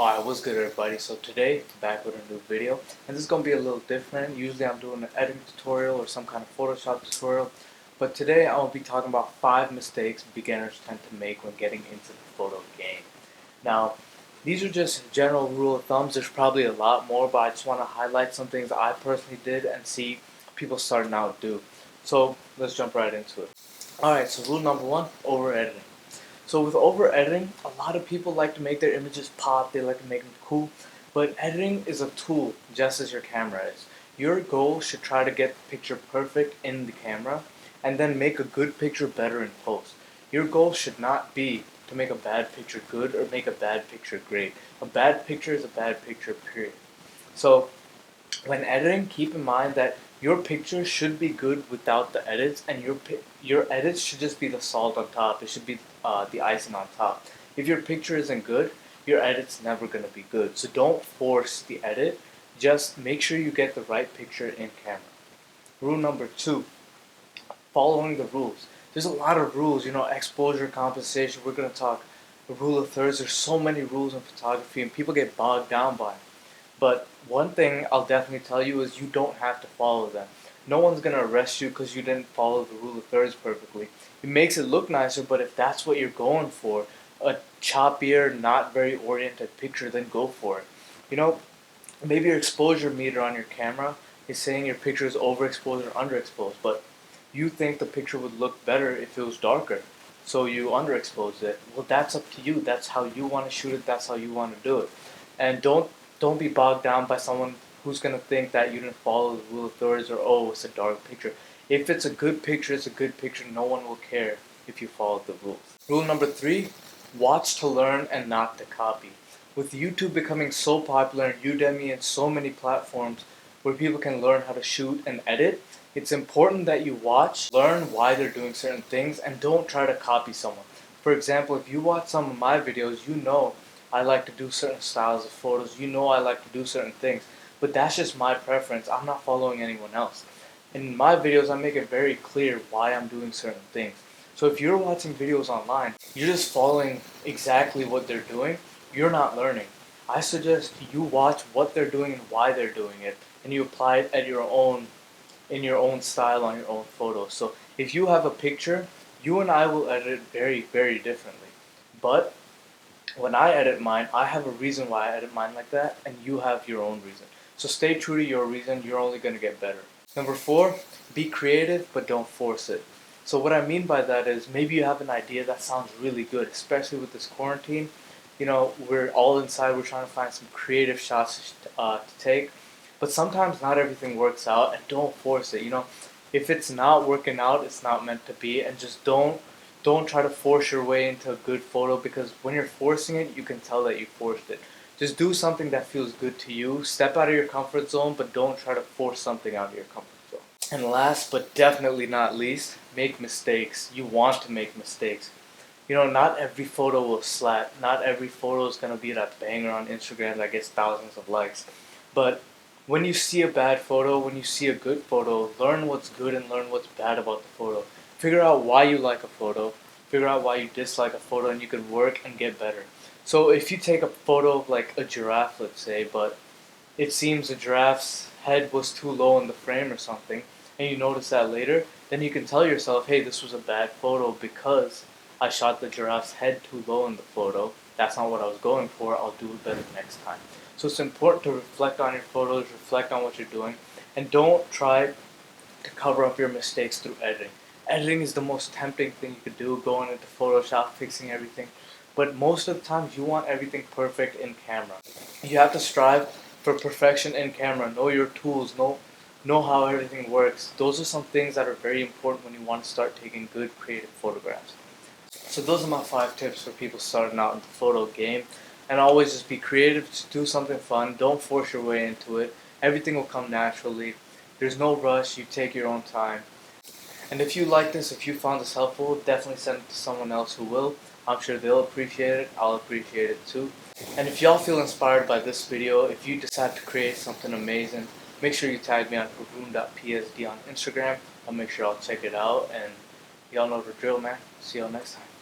Alright, what's good everybody? So today, back with a new video, and this is going to be a little different. Usually I'm doing an editing tutorial or some kind of Photoshop tutorial, but today I'll be talking about 5 mistakes beginners tend to make when getting into the photo game. Now, these are just general rule of thumbs. There's probably a lot more, but I just want to highlight some things I personally did and see people starting out do. So let's jump right into it. Alright, so rule number 1, over editing. So with over editing, a lot of people like to make their images pop, they like to make them cool, but editing is a tool just as your camera is. Your goal should try to get the picture perfect in the camera and then make a good picture better in post. Your goal should not be to make a bad picture good or make a bad picture great. A bad picture is a bad picture, period. So when editing, keep in mind that your picture should be good without the edits, and your edits should just be the salt on top. It should be the icing on top. If your picture isn't good, your edit's never going to be good. So don't force the edit. Just make sure you get the right picture in camera. Rule number 2, following the rules. There's a lot of rules, exposure, compensation. We're going to talk the rule of thirds. There's so many rules in photography, and people get bogged down by them. But one thing I'll definitely tell you is you don't have to follow them. No one's going to arrest you because you didn't follow the rule of thirds perfectly. It makes it look nicer, but if that's what you're going for, a choppier, not very oriented picture, then go for it. Maybe your exposure meter on your camera is saying your picture is overexposed or underexposed, but you think the picture would look better if it was darker, so you underexposed it. Well, that's up to you. That's how you want to shoot it. That's how you want to do it. And don't be bogged down by someone who's going to think that you didn't follow the rule of thirds or, oh, it's a dark picture. If it's a good picture, it's a good picture. No one will care if you followed the rules. Rule number 3, watch to learn and not to copy. With YouTube becoming so popular and Udemy and so many platforms where people can learn how to shoot and edit, it's important that you watch, learn why they're doing certain things, and don't try to copy someone. For example, if you watch some of my videos, you know I like to do certain styles of photos. You know I like to do certain things. But that's just my preference. I'm not following anyone else. In my videos, I make it very clear why I'm doing certain things. So if you're watching videos online, you're just following exactly what they're doing, you're not learning. I suggest you watch what they're doing and why they're doing it, and you apply it at in your own style on your own photos. So if you have a picture, you and I will edit it very, very differently. But when I edit mine, I have a reason why I edit mine like that, and you have your own reason. So stay true to your reason, you're only going to get better. Number 4, be creative, but don't force it. So what I mean by that is maybe you have an idea that sounds really good, especially with this quarantine. We're all inside, we're trying to find some creative shots to take. But sometimes not everything works out, and don't force it. If it's not working out, it's not meant to be, and just don't try to force your way into a good photo, because when you're forcing it, you can tell that you forced it. Just do something that feels good to you. Step out of your comfort zone, but don't try to force something out of your comfort zone. And last but definitely not least, make mistakes. You want to make mistakes. Not every photo will slap. Not every photo is going to be that banger on Instagram that gets thousands of likes. But when you see a bad photo, when you see a good photo, learn what's good and learn what's bad about the photo. Figure out why you like a photo, figure out why you dislike a photo, and you can work and get better. So if you take a photo of like a giraffe, let's say, but it seems the giraffe's head was too low in the frame or something, and you notice that later, then you can tell yourself, hey, this was a bad photo because I shot the giraffe's head too low in the photo. That's not what I was going for. I'll do it better next time. So it's important to reflect on your photos, reflect on what you're doing, and don't try to cover up your mistakes through editing. Editing is the most tempting thing you could do, going into Photoshop, fixing everything. But most of the times you want everything perfect in camera. You have to strive for perfection in camera. Know your tools, know how everything works. Those are some things that are very important when you want to start taking good creative photographs. So those are my 5 tips for people starting out in the photo game. And always just be creative, just do something fun. Don't force your way into it. Everything will come naturally. There's no rush. You take your own time. And if you like this, if you found this helpful, definitely send it to someone else who will. I'm sure they'll appreciate it. I'll appreciate it too. And if y'all feel inspired by this video, if you decide to create something amazing, make sure you tag me on Arun-psd on Instagram. I'll make sure I'll check it out. And y'all know the drill, man. See y'all next time.